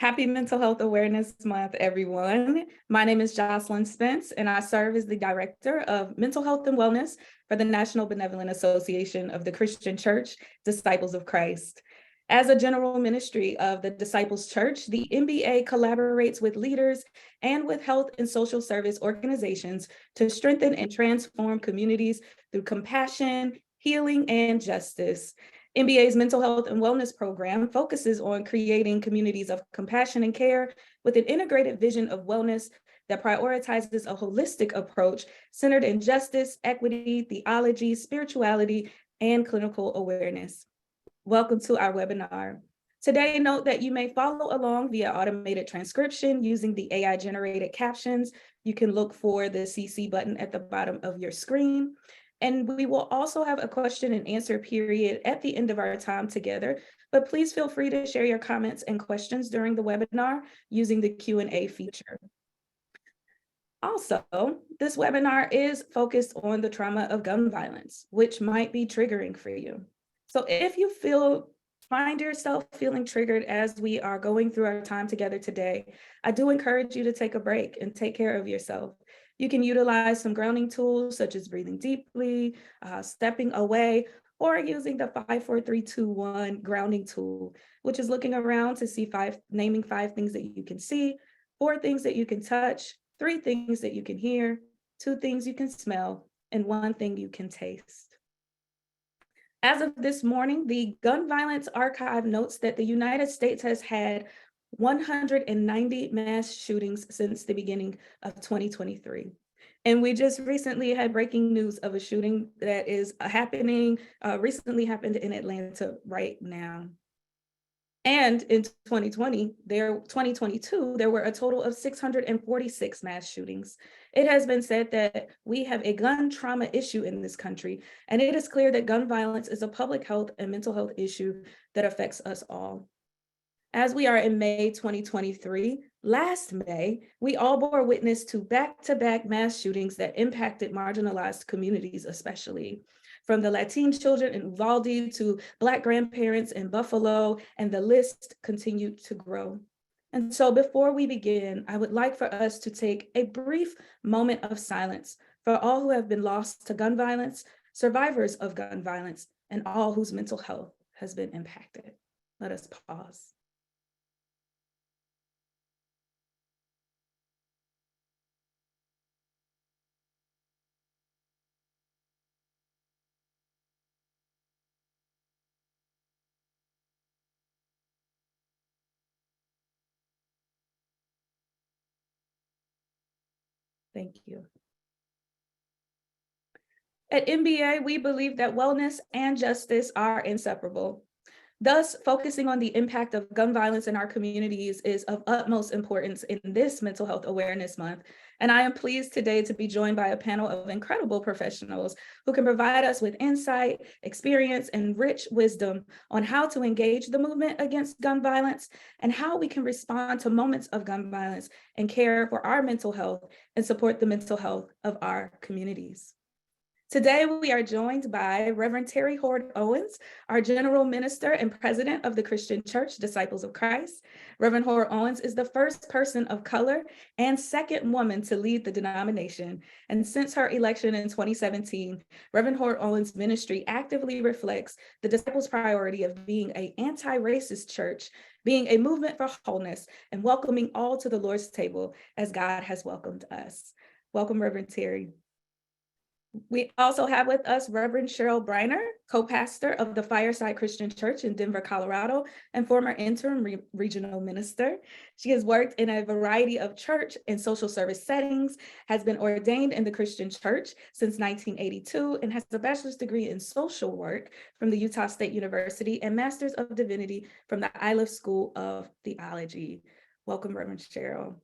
Happy Mental Health Awareness Month, everyone. My name is Jocelyn Spence, and I serve as the Director of Mental Health and Wellness for the National Benevolent Association of the Christian Church, Disciples of Christ. As a general ministry of the Disciples Church, the NBA collaborates with leaders and with health and social service organizations to strengthen and transform communities through compassion, healing, and justice. NBA's mental health and wellness program focuses on creating communities of compassion and care with an integrated vision of wellness that prioritizes a holistic approach centered in justice, equity, theology, spirituality, and clinical awareness. Welcome to our webinar. Today, note that you may follow along via automated transcription using the AI-generated captions. You can look for the CC button at the bottom of your screen. And we will also have a question and answer period at the end of our time together, but please feel free to share your comments and questions during the webinar using the Q&A feature. Also, this webinar is focused on the trauma of gun violence, which might be triggering for you. So if you find yourself feeling triggered as we are going through our time together today, I do encourage you to take a break and take care of yourself. You can utilize some grounding tools such as breathing deeply, stepping away, or using the 5-4-3-2-1 grounding tool, which is looking around to see naming 5 things that you can see, 4 things that you can touch, 3 things that you can hear, 2 things you can smell, and 1 thing you can taste. As of this morning, the Gun Violence Archive notes that the United States has had 190 mass shootings since the beginning of 2023. And we just recently had breaking news of a shooting that is recently happened in Atlanta right now. And in 2022, there were a total of 646 mass shootings. It has been said that we have a gun trauma issue in this country, and it is clear that gun violence is a public health and mental health issue that affects us all. As we are in May 2023, last May, we all bore witness to back-to-back mass shootings that impacted marginalized communities, especially from the Latin children in Uvalde to Black grandparents in Buffalo, and the list continued to grow. And so before we begin, I would like for us to take a brief moment of silence for all who have been lost to gun violence, survivors of gun violence, and all whose mental health has been impacted. Let us pause. Thank you. At NBA, we believe that wellness and justice are inseparable. Thus, focusing on the impact of gun violence in our communities is of utmost importance in this Mental Health Awareness Month. And I am pleased today to be joined by a panel of incredible professionals who can provide us with insight, experience, and rich wisdom on how to engage the movement against gun violence and how we can respond to moments of gun violence and care for our mental health and support the mental health of our communities. Today, we are joined by Reverend Terry Hoard Owens, our General Minister and President of the Christian Church, Disciples of Christ. Reverend Hoard Owens is the first person of color and second woman to lead the denomination. And since her election in 2017, Reverend Hoard Owens' ministry actively reflects the Disciples' priority of being an anti-racist church, being a movement for wholeness, and welcoming all to the Lord's table as God has welcomed us. Welcome, Reverend Terry. We also have with us Reverend Cheryl Briner, co-pastor of the Fireside Christian Church in Denver, Colorado, and former interim regional minister. She has worked in a variety of church and social service settings, has been ordained in the Christian Church since 1982, and has a bachelor's degree in social work from the Utah State University and Master's of Divinity from the Iliff School of Theology. Welcome, Reverend Cheryl.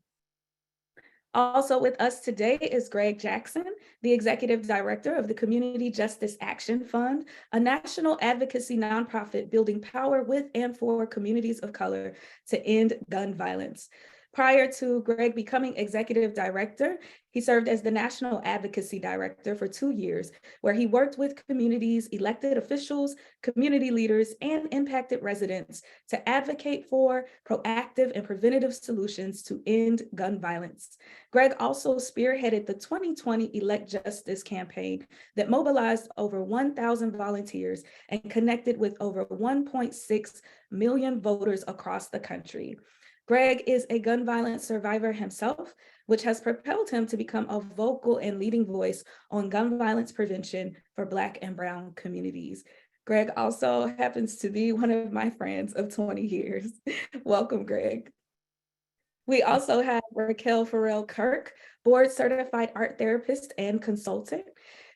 Also with us today is Greg Jackson, the Executive Director of the Community Justice Action Fund, a national advocacy nonprofit building power with and for communities of color to end gun violence. Prior to Greg becoming Executive Director, He served as the National Advocacy Director for 2 years, where he worked with communities, elected officials, community leaders, and impacted residents to advocate for proactive and preventative solutions to end gun violence. Greg also spearheaded the 2020 Elect Justice campaign that mobilized over 1,000 volunteers and connected with over 1.6 million voters across the country. Greg is a gun violence survivor himself, which has propelled him to become a vocal and leading voice on gun violence prevention for Black and Brown communities. Greg also happens to be one of my friends of 20 years. Welcome, Greg. We also have Raquel Farrell Kirk, board certified art therapist and consultant.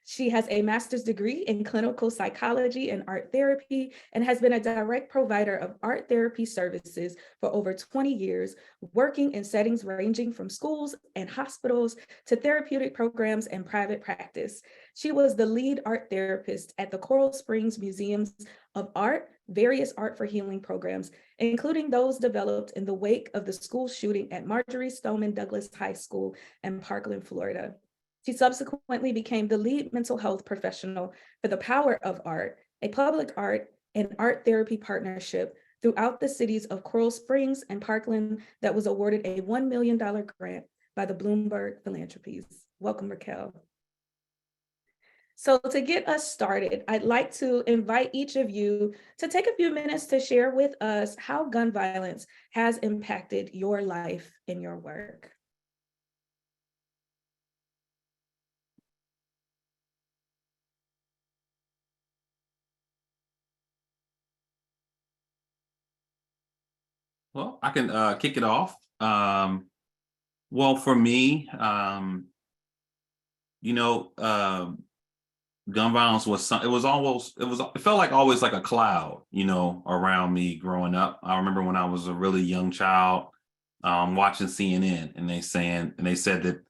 She has a master's degree in clinical psychology and art therapy and has been a direct provider of art therapy services for over 20 years, working in settings ranging from schools and hospitals to therapeutic programs and private practice. She was the lead art therapist at the Coral Springs Museums of Art, various Art for Healing programs, including those developed in the wake of the school shooting at Marjory Stoneman Douglas High School in Parkland, Florida. She subsequently became the lead mental health professional for the Power of Art, a public art and art therapy partnership throughout the cities of Coral Springs and Parkland that was awarded a $1 million grant by the Bloomberg Philanthropies. Welcome, Raquel. So to get us started, I'd like to invite each of you to take a few minutes to share with us how gun violence has impacted your life and your work. Well, I can kick it off. Well, for me, gun violence was it felt like always like a cloud, around me growing up. I remember when I was a really young child, watching CNN, and they said that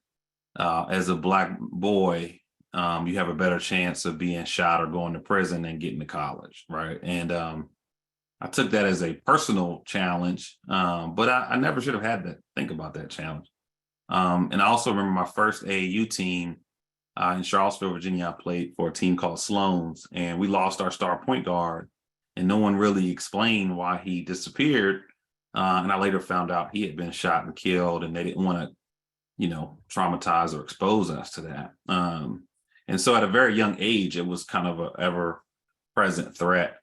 as a Black boy, you have a better chance of being shot or going to prison than getting to college, right? And I took that as a personal challenge, but I never should have had to think about that challenge. And I also remember my first AAU team in Charlottesville, Virginia. I played for a team called Sloan's, and we lost our star point guard, and no one really explained why he disappeared. And I later found out he had been shot and killed, and they didn't want to, traumatize or expose us to that. And so at a very young age, it was kind of an ever-present threat.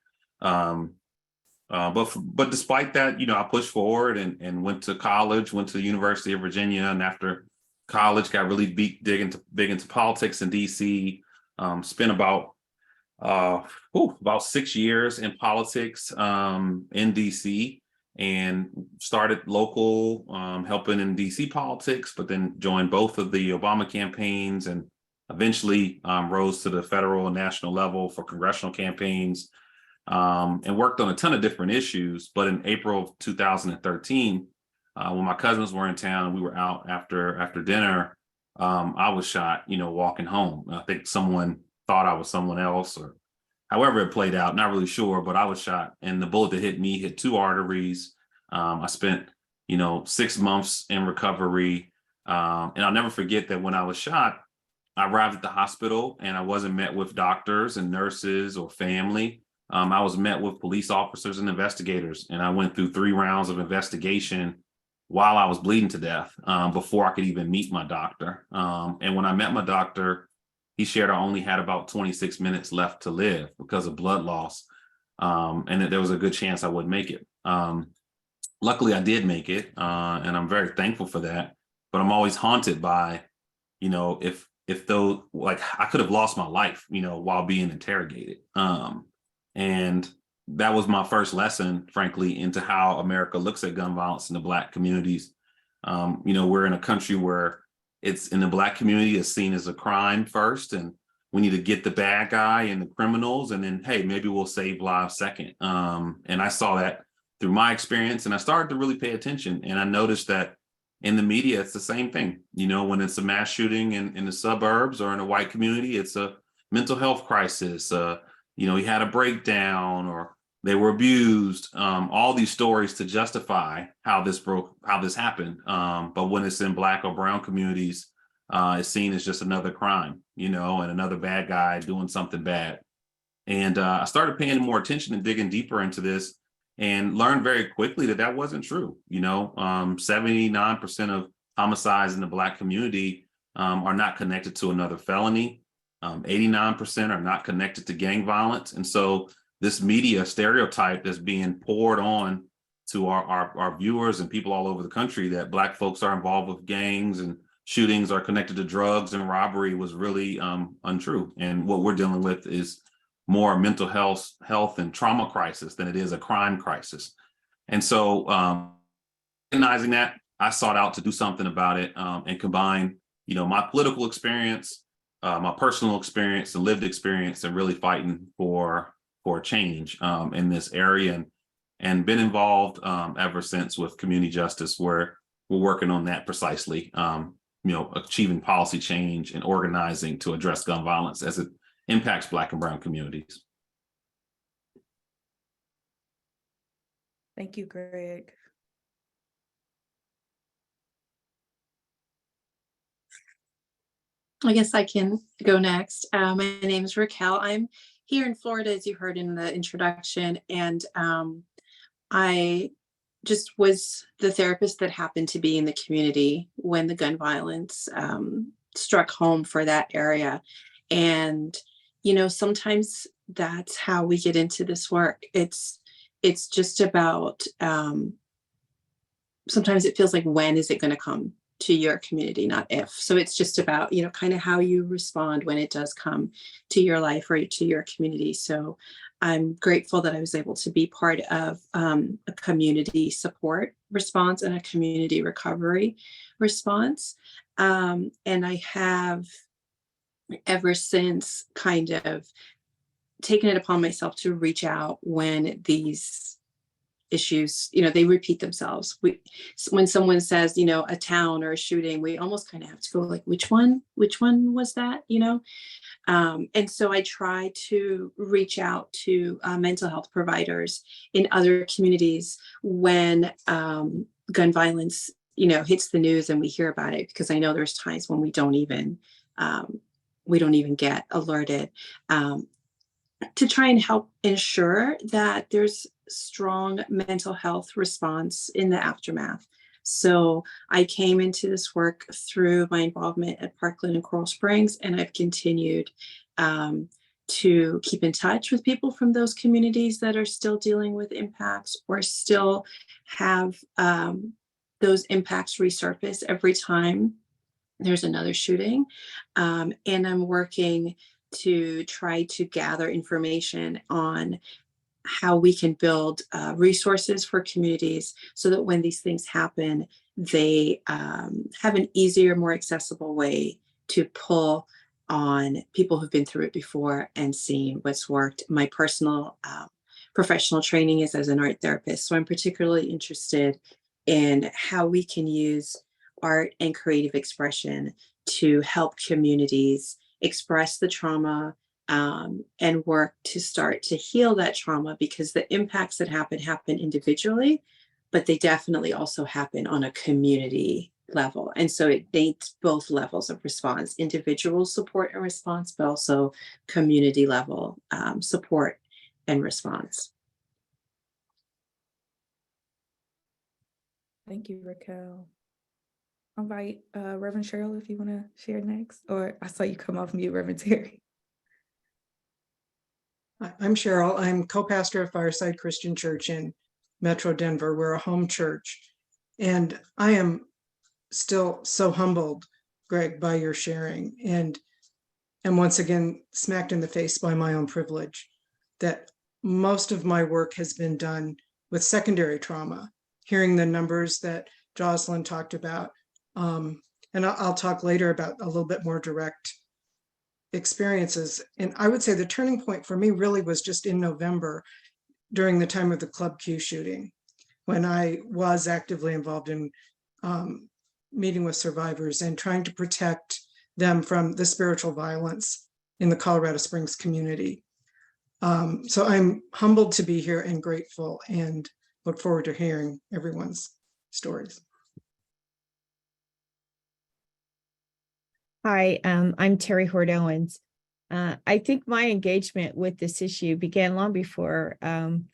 But despite that, I pushed forward and went to college, went to the University of Virginia, and after college, got really big into politics in DC. Spent about 6 years in politics in DC, and started local, helping in DC politics, but then joined both of the Obama campaigns, and eventually rose to the federal and national level for congressional campaigns. And worked on a ton of different issues. But in April of 2013, when my cousins were in town and we were out after dinner, I was shot, walking home. I think someone thought I was someone else, or however it played out, not really sure, but I was shot. And the bullet that hit me hit two arteries. I spent, 6 months in recovery. And I'll never forget that when I was shot, I arrived at the hospital and I wasn't met with doctors and nurses or family. I was met with police officers and investigators, and I went through 3 rounds of investigation while I was bleeding to death, before I could even meet my doctor. And when I met my doctor, he shared I only had about 26 minutes left to live because of blood loss, and that there was a good chance I would make it. Luckily, I did make it, and I'm very thankful for that. But I'm always haunted by, if though, like, I could have lost my life, while being interrogated. And that was my first lesson, frankly, into how America looks at gun violence in the Black communities. We're in a country where it's in the Black community, it's seen as a crime first, and we need to get the bad guy and the criminals, and then, hey, maybe we'll save lives second. And I saw that through my experience, and I started to really pay attention. And I noticed that in the media, it's the same thing. When it's a mass shooting in the suburbs or in a white community, it's a mental health crisis. He had a breakdown, or they were abused, all these stories to justify how this happened. But when it's in Black or brown communities, is seen as just another crime, and another bad guy doing something bad. And I started paying more attention and digging deeper into this, and learned very quickly that that wasn't true. 79% of homicides in the Black community are not connected to another felony. 89% are not connected to gang violence. And so this media stereotype that's being poured on to our viewers and people all over the country, that Black folks are involved with gangs and shootings are connected to drugs and robbery, was really untrue. And what we're dealing with is more mental health and trauma crisis than it is a crime crisis. And so recognizing that, I sought out to do something about it, and combine, my political experience, my personal experience, and lived experience, and really fighting for change in this area, and been involved ever since with community justice, where we're working on that precisely, achieving policy change and organizing to address gun violence as it impacts Black and brown communities. Thank you, Greg. I guess I can go next. My name is Raquel. I'm here in Florida, as you heard in the introduction, and I just was the therapist that happened to be in the community when the gun violence struck home for that area. And sometimes that's how we get into this work. It's just about, sometimes it feels like, when is it going to come to your community, not if. So it's just about, kind of how you respond when it does come to your life or to your community. So I'm grateful that I was able to be part of a community support response and a community recovery response. And I have ever since kind of taken it upon myself to reach out when these issues, they repeat themselves. When someone says, a town or a shooting, we almost kind of have to go like, which one was that, And so I try to reach out to mental health providers in other communities when gun violence, hits the news and we hear about it, because I know there's times when we don't even get alerted, to try and help ensure that there's strong mental health response in the aftermath. So I came into this work through my involvement at Parkland and Coral Springs, and I've continued to keep in touch with people from those communities that are still dealing with impacts or still have those impacts resurface every time there's another shooting. And I'm working to try to gather information on how we can build resources for communities so that when these things happen, they have an easier, more accessible way to pull on people who've been through it before and seen what's worked. My personal professional training is as an art therapist, so I'm particularly interested in how we can use art and creative expression to help communities express the trauma and work to start to heal that trauma, because the impacts that happen individually, but they definitely also happen on a community level. And so it needs both levels of response, individual support and response, but also community level support and response. Thank you, Raquel. I'll invite Reverend Cheryl if you want to share next, or I saw you come off mute, Reverend Terry. I'm Cheryl. I'm co-pastor of Fireside Christian Church in Metro Denver. We're a home church. And I am still so humbled, Greg, by your sharing, and once again smacked in the face by my own privilege that most of my work has been done with secondary trauma. Hearing the numbers that Jocelyn talked about, and I'll talk later about a little bit more direct experiences. And I would say the turning point for me really was just in November, during the time of the Club Q shooting, when I was actively involved in meeting with survivors and trying to protect them from the spiritual violence in the Colorado Springs community. So I'm humbled to be here and grateful, and look forward to hearing everyone's stories. Hi, I'm Terry Hord Owens. I think my engagement with this issue began long before I'm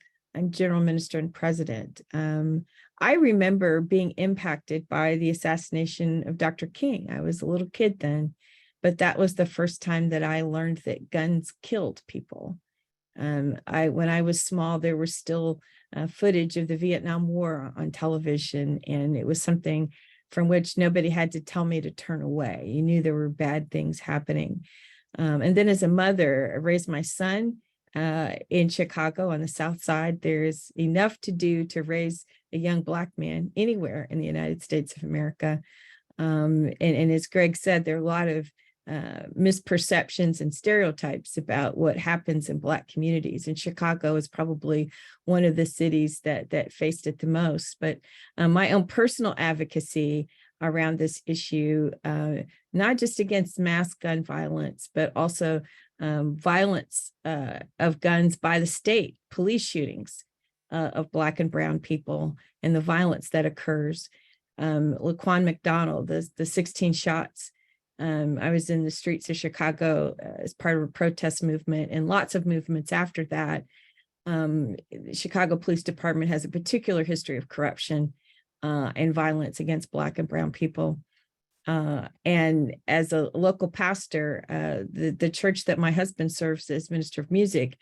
general minister and president. I remember being impacted by the assassination of Dr. King. I was a little kid then, but that was the first time that I learned that guns killed people. When I was small, there was still footage of the Vietnam War on television, and it was something from which nobody had to tell me to turn away. You knew there were bad things happening. And then as a mother, I raised my son in Chicago on the South Side. There's enough to do to raise a young Black man anywhere in the United States of America. And as Greg said, there are a lot of misperceptions and stereotypes about what happens in Black communities. And Chicago is probably one of the cities that faced it the most. But my own personal advocacy around this issue, not just against mass gun violence, but also violence of guns by the state, police shootings of Black and brown people, and the violence that occurs. Laquan McDonald, the 16 shots. I was in the streets of Chicago as part of a protest movement, and lots of movements after that. The Chicago Police Department has a particular history of corruption and violence against Black and brown people. And as a local pastor, the church that my husband serves as minister of music,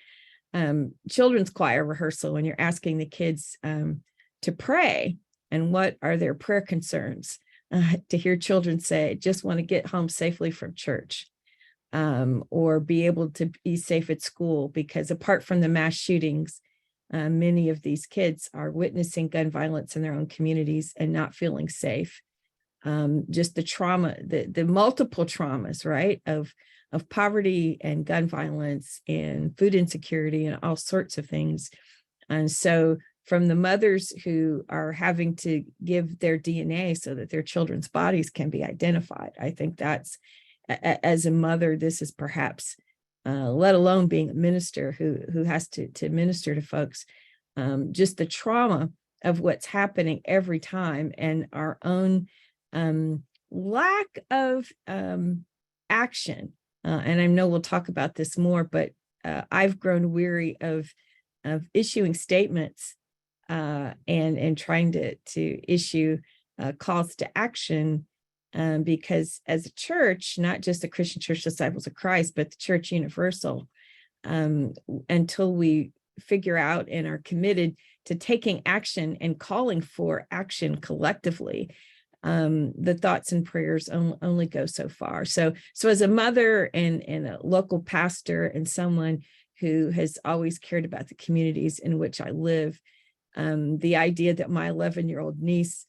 children's choir rehearsal, when you're asking the kids to pray and what are their prayer concerns, to hear children say, just want to get home safely from church, or be able to be safe at school, because apart from the mass shootings, many of these kids are witnessing gun violence in their own communities and not feeling safe. Just the trauma, the multiple traumas, right, of poverty and gun violence and food insecurity and all sorts of things. And so from the mothers who are having to give their DNA so that their children's bodies can be identified, I think that's, as a mother, this is perhaps, let alone being a minister who has to minister to folks, just the trauma of what's happening every time, and our own lack of action. And I know we'll talk about this more, but I've grown weary of issuing statements and trying to issue calls to action, because as a church, not just the Christian Church Disciples of Christ, but the Church Universal, until we figure out and are committed to taking action and calling for action collectively, the thoughts and prayers only go so far. So as a mother and a local pastor and someone who has always cared about the communities in which I live, the idea that my 11-year-old niece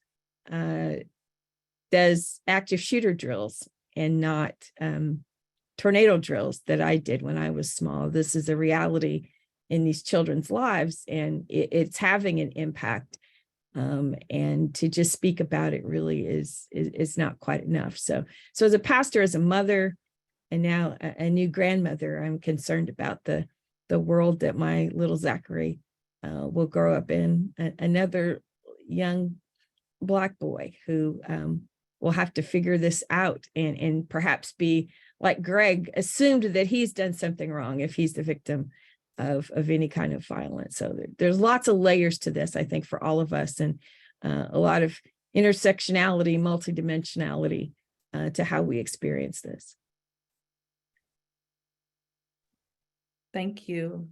does active shooter drills and not tornado drills that I did when I was small. This is a reality in these children's lives, and it's having an impact. And to just speak about it really is not quite enough. So as a pastor, as a mother, and now a new grandmother, I'm concerned about the world that my little Zachary will grow up in, another young Black boy who will have to figure this out and perhaps be like Greg, assumed that he's done something wrong if he's the victim of any kind of violence. So there's lots of layers to this, I think, for all of us, and a lot of intersectionality, multidimensionality to how we experience this. Thank you.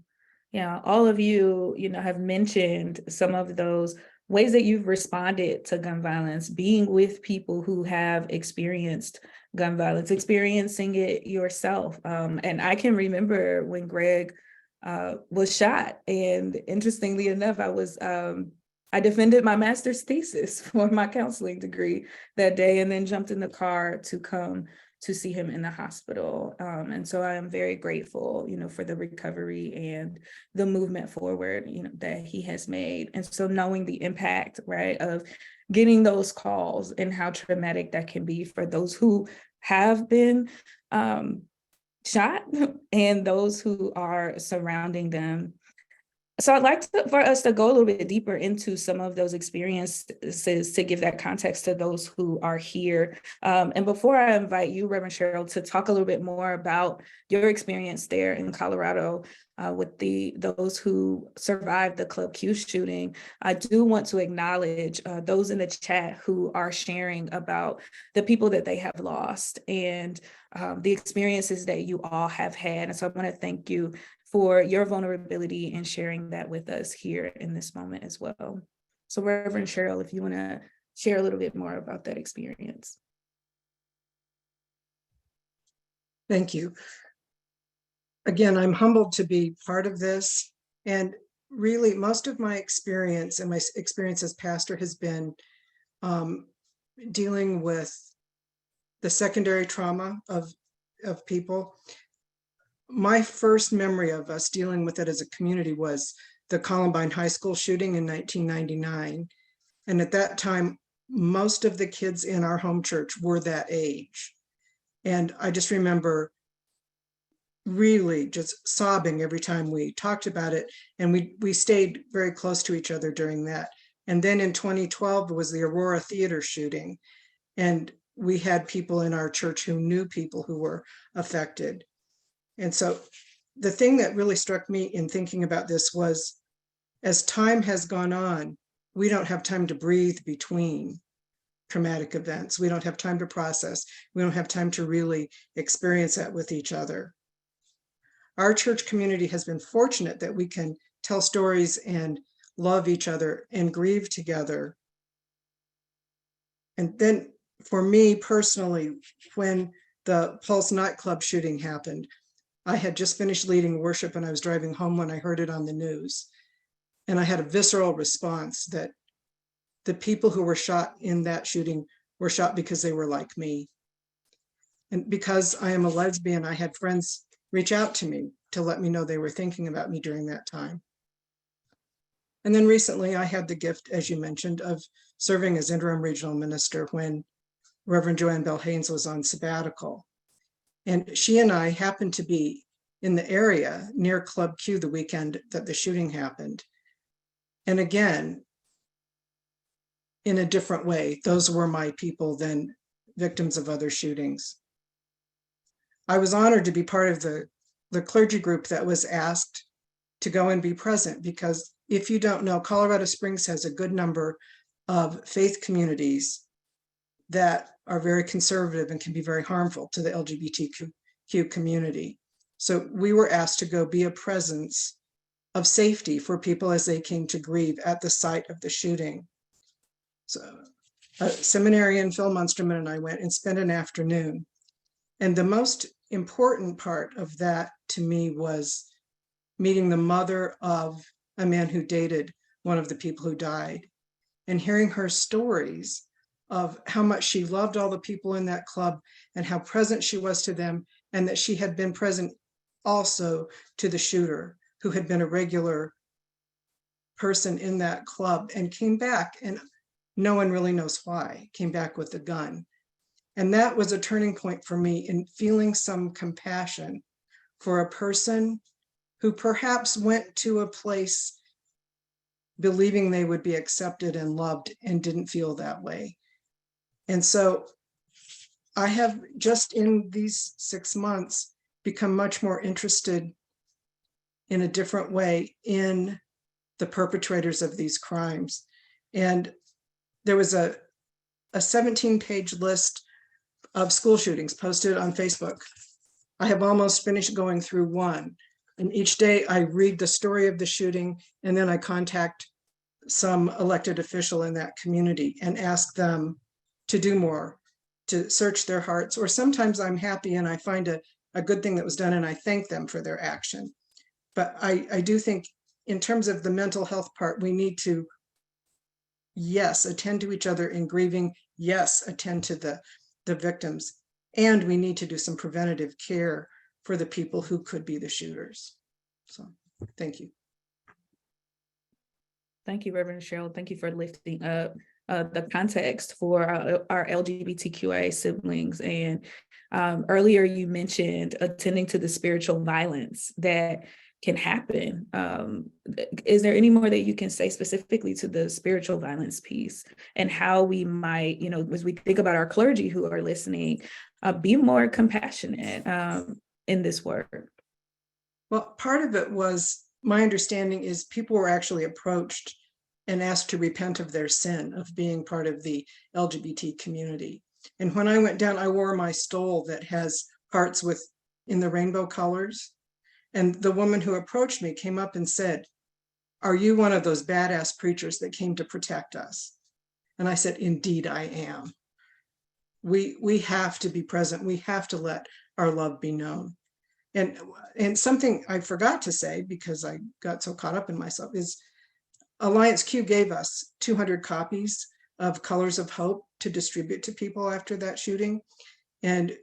Yeah, all of you, have mentioned some of those ways that you've responded to gun violence, being with people who have experienced gun violence, experiencing it yourself. And I can remember when Greg was shot, and interestingly enough, I defended my master's thesis for my counseling degree that day, and then jumped in the car to come to see him in the hospital. And so I am very grateful, for the recovery and the movement forward, that he has made. And so knowing the impact, right, of getting those calls and how traumatic that can be for those who have been shot and those who are surrounding them. So I'd like for us to go a little bit deeper into some of those experiences to give that context to those who are here. And before I invite you, Reverend Cheryl, to talk a little bit more about your experience there in Colorado with those who survived the Club Q shooting, I do want to acknowledge those in the chat who are sharing about the people that they have lost and the experiences that you all have had. And so I want to thank you for your vulnerability and sharing that with us here in this moment as well. So Reverend Cheryl, if you want to share a little bit more about that experience. Thank you. Again, I'm humbled to be part of this. And really, most of my experience and my experience as pastor has been dealing with the secondary trauma of people. My first memory of us dealing with it as a community was the Columbine High School shooting in 1999. And at that time, most of the kids in our home church were that age. And I just remember really just sobbing every time we talked about it. And we stayed very close to each other during that. And then in 2012 was the Aurora Theater shooting. And we had people in our church who knew people who were affected. And so the thing that really struck me in thinking about this was, as time has gone on, we don't have time to breathe between traumatic events. We don't have time to process. We don't have time to really experience that with each other. Our church community has been fortunate that we can tell stories and love each other and grieve together. And then for me personally, when the Pulse nightclub shooting happened, I had just finished leading worship and I was driving home when I heard it on the news. And I had a visceral response that the people who were shot in that shooting were shot because they were like me. And because I am a lesbian, I had friends reach out to me to let me know they were thinking about me during that time. And then recently I had the gift, as you mentioned, of serving as interim regional minister when Reverend Joanne Bell Haynes was on sabbatical. And she and I happened to be in the area near Club Q the weekend that the shooting happened. And again, in a different way, those were my people than victims of other shootings. I was honored to be part of the clergy group that was asked to go and be present, because if you don't know, Colorado Springs has a good number of faith communities that are very conservative and can be very harmful to the LGBTQ community. So we were asked to go be a presence of safety for people as they came to grieve at the site of the shooting. So a seminarian, Phil Munsterman, and I went and spent an afternoon. And the most important part of that to me was meeting the mother of a man who dated one of the people who died and hearing her stories of how much she loved all the people in that club and how present she was to them, and that she had been present also to the shooter, who had been a regular person in that club and came back, and no one really knows why, came back with a gun. And that was a turning point for me in feeling some compassion for a person who perhaps went to a place believing they would be accepted and loved and didn't feel that way. And so I have just in these 6 months become much more interested in a different way in the perpetrators of these crimes. And there was a 17-page list of school shootings posted on Facebook. I have almost finished going through one. And each day I read the story of the shooting, and then I contact some elected official in that community and ask them to do more, to search their hearts. Or sometimes I'm happy and I find a good thing that was done and I thank them for their action. But I do think in terms of the mental health part, we need to, yes, attend to each other in grieving, yes, attend to the victims, and we need to do some preventative care for the people who could be the shooters. So thank you. Thank you, Reverend Cheryl. Thank you for lifting up the context for our LGBTQIA siblings. And earlier you mentioned attending to the spiritual violence that can happen. Is there any more that you can say specifically to the spiritual violence piece and how we might, as we think about our clergy who are listening, be more compassionate in this work? Well, part of it was, my understanding is people were actually approached and asked to repent of their sin of being part of the LGBT community. And when I went down, I wore my stole that has hearts in the rainbow colors. And the woman who approached me came up and said, "Are you one of those badass preachers that came to protect us?" And I said, "Indeed, I am." We have to be present. We have to let our love be known. And something I forgot to say, because I got so caught up in myself, is Alliance Q gave us 200 copies of Colors of Hope to distribute to people after that shooting. And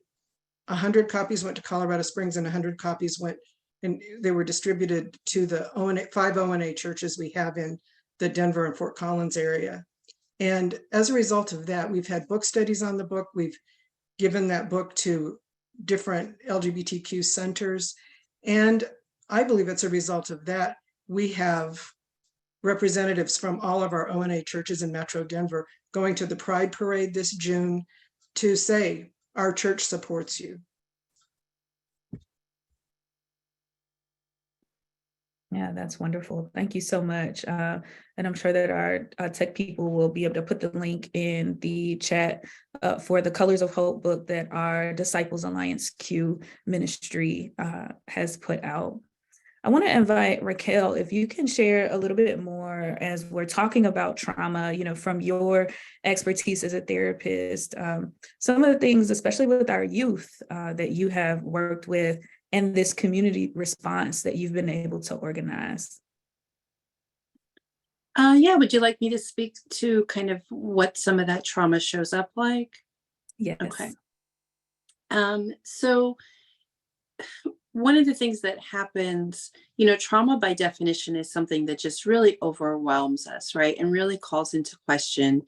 100 copies went to Colorado Springs and 100 copies went, and they were distributed to the 5 ONA churches we have in the Denver and Fort Collins area. And as a result of that, we've had book studies on the book. We've given that book to different LGBTQ centers. And I believe it's a result of that. We have representatives from all of our ONA churches in Metro Denver going to the Pride Parade this June to say, our church supports you. Yeah, that's wonderful. Thank you so much. And I'm sure that our tech people will be able to put the link in the chat for the Colors of Hope book that our Disciples Alliance Q ministry has put out. I want to invite Raquel, if you can share a little bit more as we're talking about trauma, from your expertise as a therapist, some of the things, especially with our youth that you have worked with, and this community response that you've been able to organize. Yeah, would you like me to speak to kind of what some of that trauma shows up like? Yes. Okay. So one of the things that happens, trauma by definition is something that just really overwhelms us, right? And really calls into question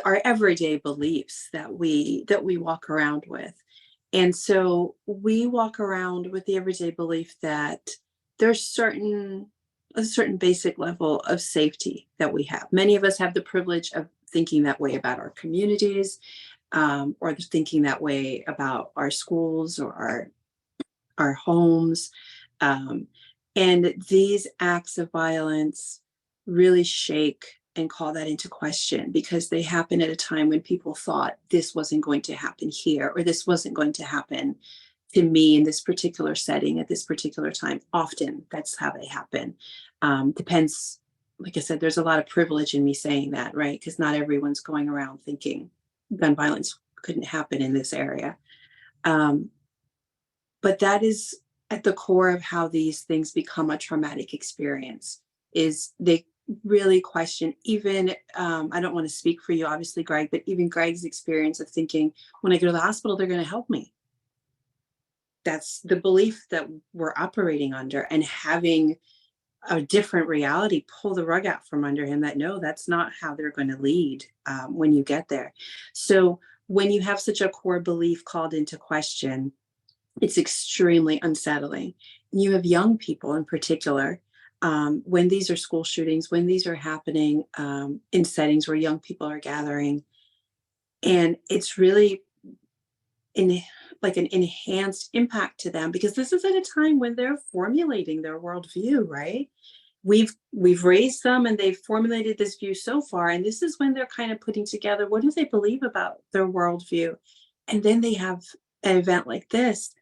our everyday beliefs that we walk around with. And so we walk around with the everyday belief that there's a certain basic level of safety that we have. Many of us have the privilege of thinking that way about our communities, or thinking that way about our schools or our homes. And these acts of violence really shake and call that into question, because they happen at a time when people thought this wasn't going to happen here, or this wasn't going to happen to me in this particular setting at this particular time. Often that's how they happen. Depends, like I said, there's a lot of privilege in me saying that, right? Because not everyone's going around thinking gun violence couldn't happen in this area. But that is at the core of how these things become a traumatic experience, is they really question, even, I don't want to speak for you, obviously, Greg, but even Greg's experience of thinking, when I go to the hospital, they're going to help me. That's the belief that we're operating under, and having a different reality pull the rug out from under him that, no, that's not how they're going to lead when you get there. So when you have such a core belief called into question, it's extremely unsettling. You have young people in particular, when these are school shootings, when these are happening in settings where young people are gathering, and it's really like an enhanced impact to them, because this is at a time when they're formulating their worldview, right? We've raised them and they've formulated this view so far, and this is when they're kind of putting together, what do they believe about their worldview? And then they have an event like this.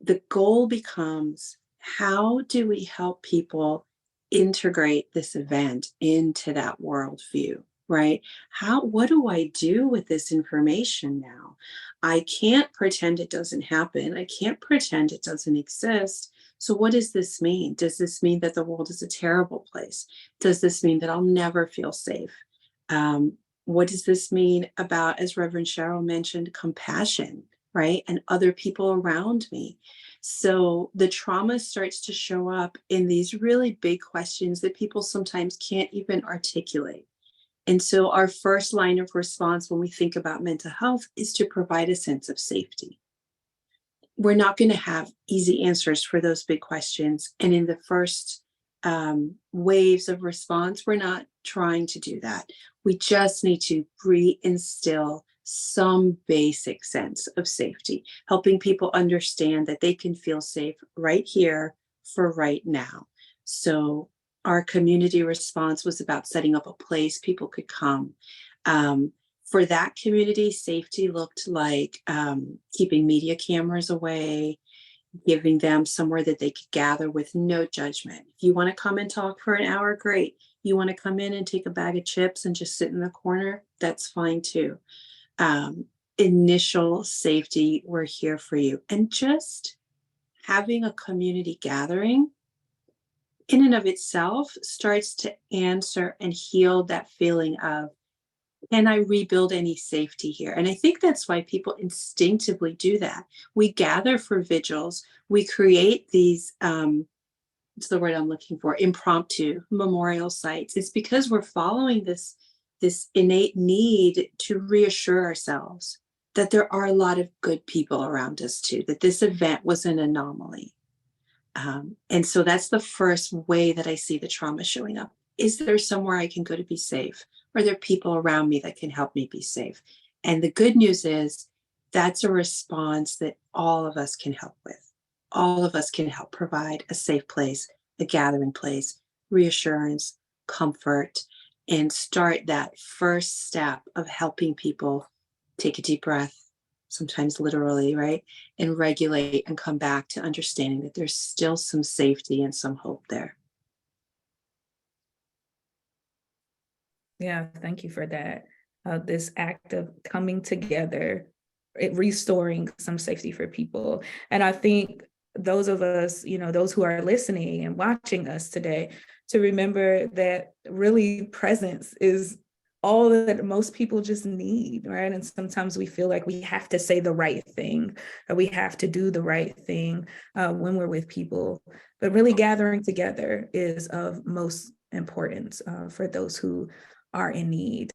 The goal becomes, how do we help people integrate this event into that worldview, right? What do I do with this information now? I can't pretend it doesn't happen. I can't pretend it doesn't exist. So what does this mean? Does this mean that the world is a terrible place? Does this mean that I'll never feel safe? What does this mean about, as Reverend Cheryl mentioned, compassion, right? And other people around me. So the trauma starts to show up in these really big questions that people sometimes can't even articulate. And so our first line of response when we think about mental health is to provide a sense of safety. we're not going to have easy answers for those big questions. And in the first waves of response, we're not trying to do that. We just need to reinstill some basic sense of safety, helping people understand that they can feel safe right here for right now. So our community response was about setting up a place people could come. For that community, safety looked like keeping media cameras away, giving them somewhere that they could gather with no judgment. If you want to come and talk for an hour, great. You want to come in and take a bag of chips and just sit in the corner, that's fine too. Initial safety, we're here for you. And just having a community gathering in and of itself starts to answer and heal that feeling of, can I rebuild any safety here? And I think that's why people instinctively do that. We gather for vigils. We create these, what's the word I'm looking for? Impromptu memorial sites. It's because we're following this innate need to reassure ourselves that there are a lot of good people around us too, that this event was an anomaly. And so that's the first way that I see the trauma showing up. Is there somewhere I can go to be safe? Are there people around me that can help me be safe? And the good news is that's a response that all of us can help with. All of us can help provide a safe place, a gathering place, reassurance, comfort, and start that first step of helping people take a deep breath, sometimes literally, right? And regulate and come back to understanding that there's still some safety and some hope there. Yeah, thank you for that. This act of coming together, restoring some safety for people. And I think those of us, those who are listening and watching us today, to remember that really presence is all that most people just need, right? And sometimes we feel like we have to say the right thing, or we have to do the right thing when we're with people. But really gathering together is of most importance for those who are in need.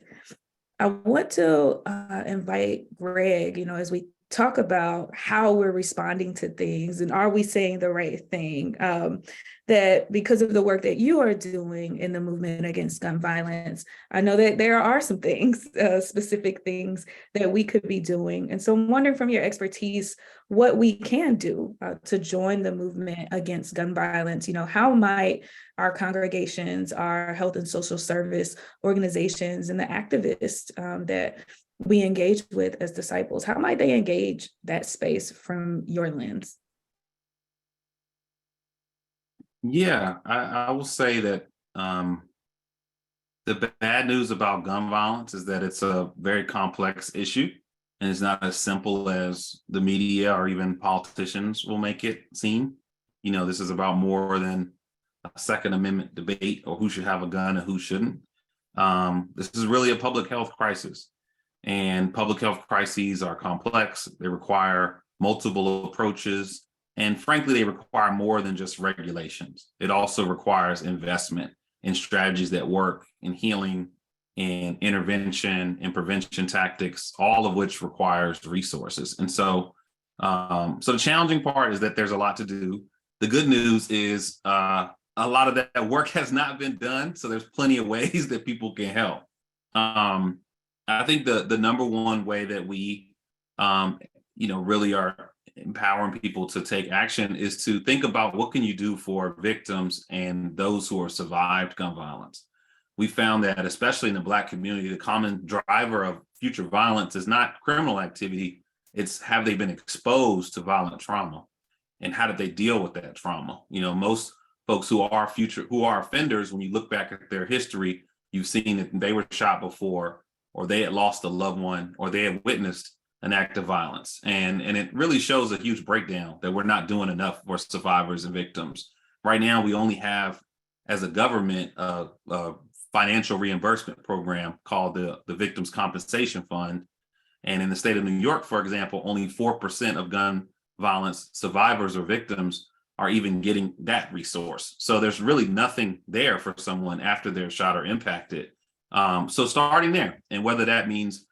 I want to invite Greg, as we talk about how we're responding to things and are we saying the right thing, that because of the work that you are doing in the movement against gun violence, I know that there are some things, specific things that we could be doing. And so I'm wondering from your expertise, what we can do to join the movement against gun violence. How might our congregations, our health and social service organizations, and the activists that we engage with as disciples, how might they engage that space from your lens? Yeah, I will say that the bad news about gun violence is that it's a very complex issue, and it's not as simple as the media or even politicians will make it seem. This is about more than a Second Amendment debate or who should have a gun and who shouldn't. This is really a public health crisis, and public health crises are complex. They require multiple approaches. And frankly, they require more than just regulations. It also requires investment in strategies that work, in healing, in intervention, in prevention tactics, all of which requires resources. And so the challenging part is that there's a lot to do. The good news is a lot of that work has not been done. So there's plenty of ways that people can help. I think the number one way that we, really are empowering people to take action is to think about what can you do for victims and those who have survived gun violence. We found that, especially in the Black community, the common driver of future violence is not criminal activity. It's, have they been exposed to violent trauma, and how did they deal with that trauma? Most folks who are offenders, when you look back at their history, you've seen that they were shot before, or they had lost a loved one, or they had witnessed an act of violence. And it really shows a huge breakdown that we're not doing enough for survivors and victims. Right now, we only have, as a government, a financial reimbursement program called the Victims Compensation Fund. And in the state of New York, for example, only 4% of gun violence survivors or victims are even getting that resource. So there's really nothing there for someone after they're shot or impacted. So starting there, and whether that means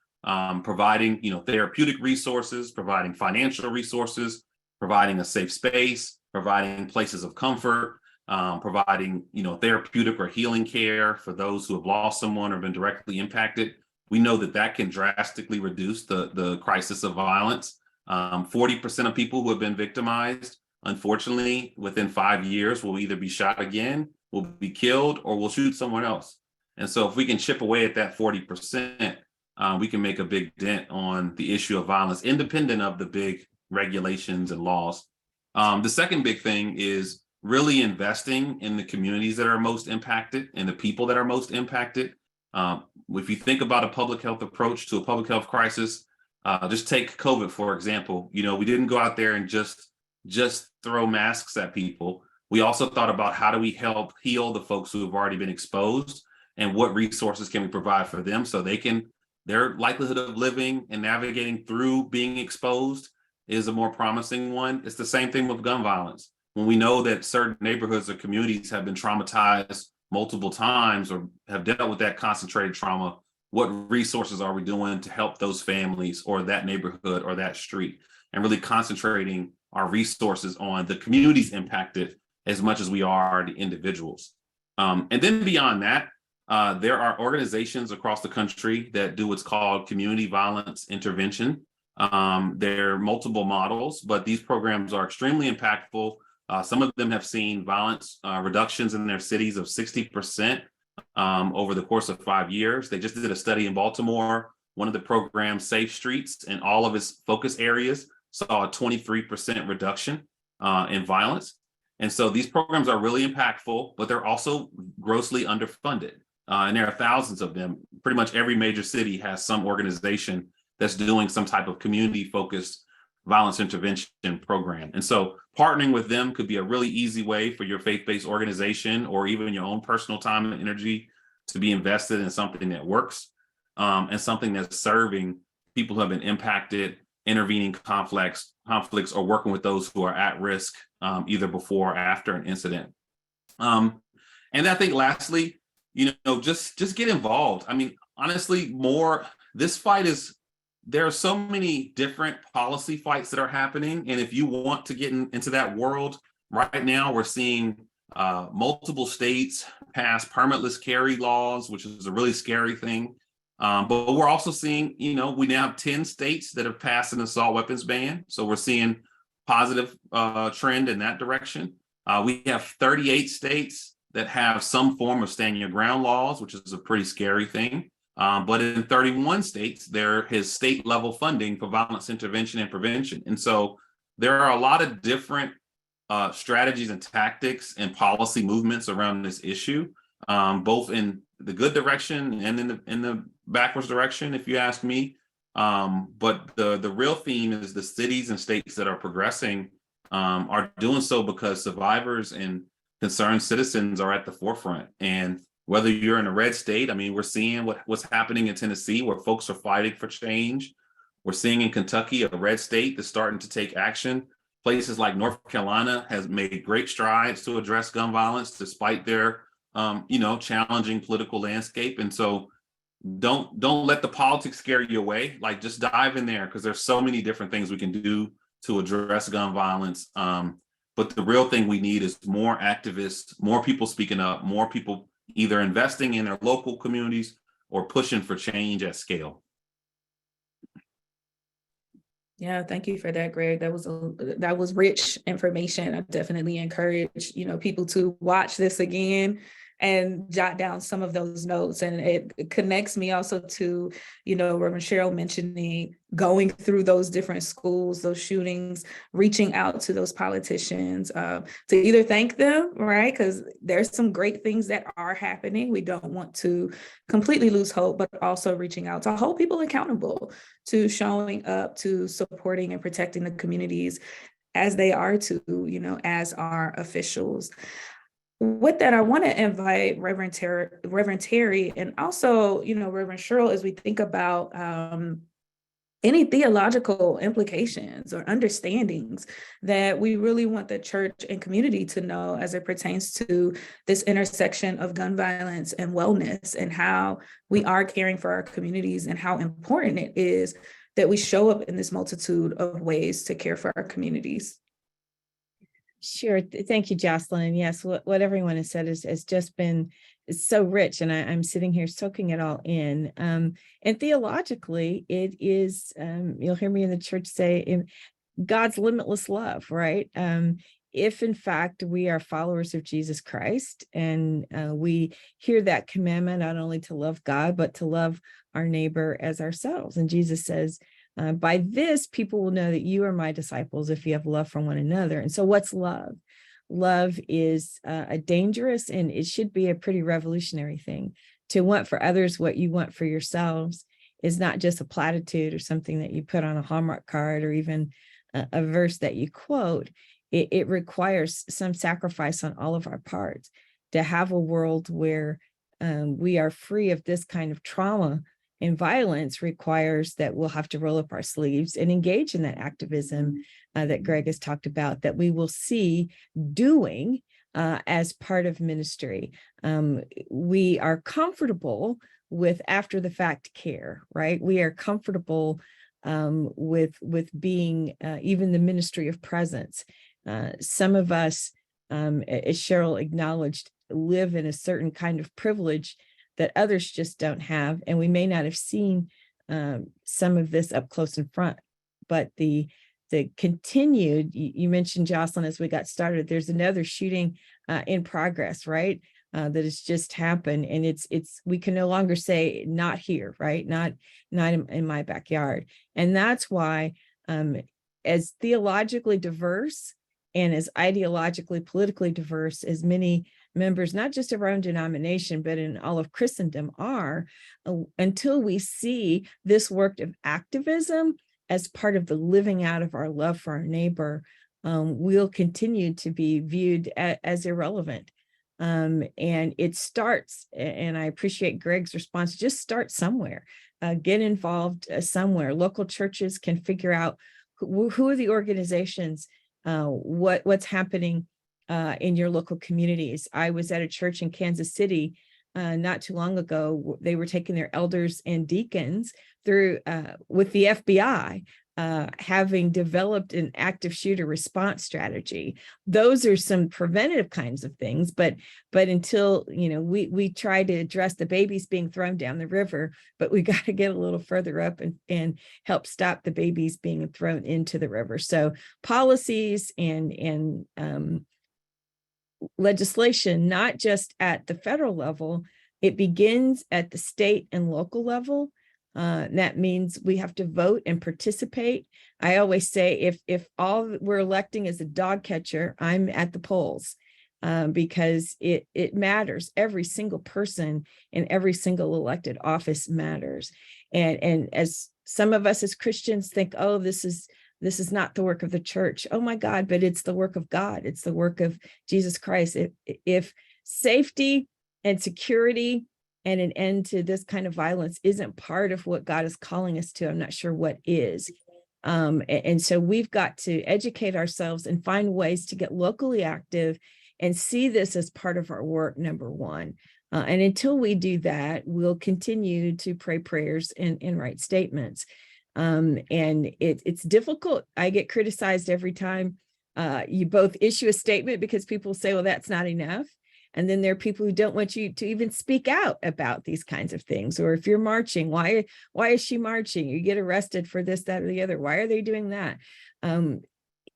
providing, therapeutic resources, providing financial resources, providing a safe space, providing places of comfort, providing, therapeutic or healing care for those who have lost someone or been directly impacted. We know that that can drastically reduce the crisis of violence. 40% of people who have been victimized, unfortunately, within 5 years will either be shot again, will be killed, or will shoot someone else. And so if we can chip away at that 40%, we can make a big dent on the issue of violence, independent of the big regulations and laws. The second big thing is really investing in the communities that are most impacted and the people that are most impacted. If you think about a public health approach to a public health crisis, just take COVID, for example. We didn't go out there and just throw masks at people. We also thought about how do we help heal the folks who have already been exposed, and what resources can we provide for them so their likelihood of living and navigating through being exposed is a more promising one. It's the same thing with gun violence. When we know that certain neighborhoods or communities have been traumatized multiple times or have dealt with that concentrated trauma, what resources are we doing to help those families or that neighborhood or that street? And really concentrating our resources on the communities impacted as much as we are the individuals. And then beyond that, there are organizations across the country that do what's called community violence intervention. There are multiple models, but these programs are extremely impactful. Some of them have seen violence reductions in their cities of 60% over the course of 5 years. They just did a study in Baltimore. One of the programs, Safe Streets, in all of its focus areas, saw a 23% reduction in violence. And so these programs are really impactful, but they're also grossly underfunded. And there are thousands of them. Pretty much every major city has some organization that's doing some type of community-focused violence intervention program. And so partnering with them could be a really easy way for your faith-based organization or even your own personal time and energy to be invested in something that works and something that's serving people who have been impacted, intervening conflicts, or working with those who are at risk either before or after an incident. And I think lastly, just get involved. I mean, honestly, this fight there are so many different policy fights that are happening. And if you want to get into that world, right now we're seeing multiple states pass permitless carry laws, which is a really scary thing. But we're also seeing, we now have 10 states that have passed an assault weapons ban. So we're seeing positive trend in that direction. We have 38 states that have some form of stand your ground laws, which is a pretty scary thing. But in 31 states, there is state level funding for violence intervention and prevention. And so there are a lot of different strategies and tactics and policy movements around this issue, both in the good direction and in the backwards direction, if you ask me. But the real theme is the cities and states that are progressing are doing so because survivors and concerned citizens are at the forefront. And whether you're in a red state, I mean, we're seeing what's happening in Tennessee, where folks are fighting for change. We're seeing in Kentucky, a red state that's starting to take action. Places like North Carolina has made great strides to address gun violence, despite their, challenging political landscape. And so don't let the politics scare you away. Like, just dive in there, because there's so many different things we can do to address gun violence. But the real thing we need is more activists, more people speaking up, more people either investing in their local communities or pushing for change at scale. Yeah, thank you for that, Greg. That was rich information. I definitely encourage, people to watch this again and jot down some of those notes. And it connects me also to, Reverend Cheryl mentioning going through those different schools, those shootings, reaching out to those politicians to either thank them, right? Because there's some great things that are happening. We don't want to completely lose hope, but also reaching out to hold people accountable to showing up, to supporting and protecting the communities as they are to, as our officials. With that, I want to invite Reverend Terry and also, Reverend Cheryl, as we think about any theological implications or understandings that we really want the church and community to know as it pertains to this intersection of gun violence and wellness, and how we are caring for our communities and how important it is that we show up in this multitude of ways to care for our communities. Sure. Thank you, Jocelyn. And yes, what everyone has said has just been so rich, and I'm sitting here soaking it all in. And theologically, it is, you'll hear me in the church say, in God's limitless love, right? If in fact we are followers of Jesus Christ, and we hear that commandment not only to love God, but to love our neighbor as ourselves. And Jesus says, by this, people will know that you are my disciples if you have love for one another. And so what's love? Love is a dangerous, and it should be a pretty revolutionary thing. To want for others what you want for yourselves is not just a platitude or something that you put on a Hallmark card or even a verse that you quote. It requires some sacrifice on all of our parts to have a world where we are free of this kind of trauma. And violence requires that we'll have to roll up our sleeves and engage in that activism that Greg has talked about, that we will see doing as part of ministry. We are comfortable with after the fact care, right? We are comfortable with being even the ministry of presence. Some of us, as Cheryl acknowledged, live in a certain kind of privilege that others just don't have. And we may not have seen some of this up close and front, but the continued, you mentioned, Jocelyn, as we got started, there's another shooting in progress, right? That has just happened. And it's we can no longer say not here, right? Not in my backyard. And that's why as theologically diverse and as ideologically, politically diverse as many members, not just of our own denomination, but in all of Christendom are, until we see this work of activism as part of the living out of our love for our neighbor, we'll continue to be viewed as irrelevant. And it starts, and I appreciate Greg's response, just start somewhere, get involved somewhere. Local churches can figure out who are the organizations, what's happening in your local communities. I was at a church in Kansas City not too long ago. They were taking their elders and deacons through with the FBI, having developed an active shooter response strategy. Those are some preventative kinds of things, but until, we try to address the babies being thrown down the river, but we got to get a little further up and help stop the babies being thrown into the river. So policies and legislation, not just at the federal level, it begins at the state and local level. That means we have to vote and participate. I always say if all we're electing is a dog catcher, I'm at the polls, because it matters. Every single person in every single elected office matters. And as some of us as Christians think, oh, this is not the work of the church. Oh my God, but it's the work of God. It's the work of Jesus Christ. If safety and security and an end to this kind of violence isn't part of what God is calling us to, I'm not sure what is. And so we've got to educate ourselves and find ways to get locally active and see this as part of our work, number one. And until we do that, we'll continue to pray prayers and write statements. And it's difficult. I get criticized every time you both issue a statement because people say, well, that's not enough. And then there are people who don't want you to even speak out about these kinds of things. Or if you're marching, why is she marching? You get arrested for this, that, or the other. Why are they doing that?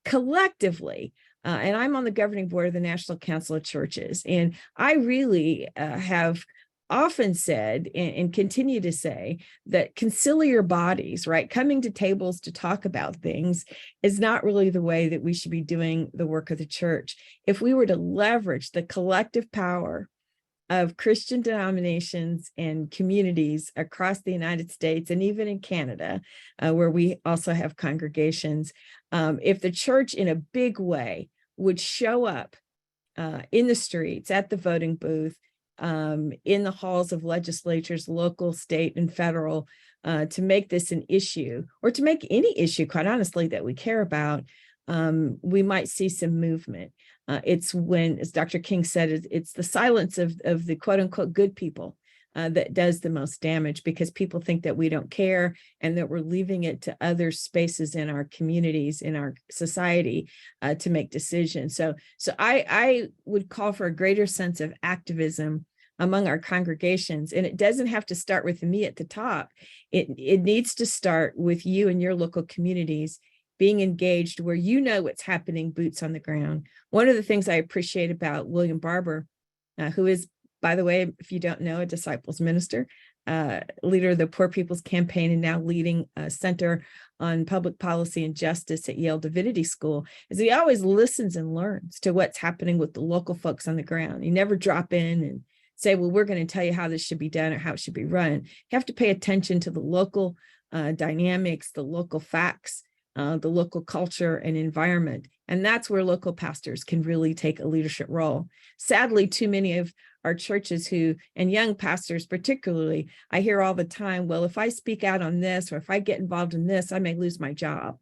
Collectively, and I'm on the governing board of the National Council of Churches, and I really have often said and continue to say that conciliar bodies, right, coming to tables to talk about things is not really the way that we should be doing the work of the church. If we were to leverage the collective power of Christian denominations and communities across the United States and even in Canada, where we also have congregations, if the church in a big way would show up in the streets, at the voting booth, in the halls of legislatures, local, state, and federal, to make this an issue, or to make any issue, quite honestly, that we care about, we might see some movement. It's when, as Dr. King said, it's the silence of the quote unquote good people that does the most damage, because people think that we don't care and that we're leaving it to other spaces in our communities, in our society, to make decisions. So I would call for a greater sense of activism among our congregations. And it doesn't have to start with me at the top. It needs to start with you and your local communities being engaged, where you know what's happening, boots on the ground. One of the things I appreciate about William Barber, who is, by the way, if you don't know, a disciples minister, leader of the Poor People's Campaign, and now leading a Center on Public Policy and Justice at Yale Divinity School, is he always listens and learns to what's happening with the local folks on the ground. You never drop in and say, well, we're going to tell you how this should be done or how it should be run. You have to pay attention to the local dynamics, the local facts, the local culture and environment. And that's where local pastors can really take a leadership role. Sadly, too many of our churches and young pastors particularly, I hear all the time, well, if I speak out on this, or if I get involved in this, I may lose my job.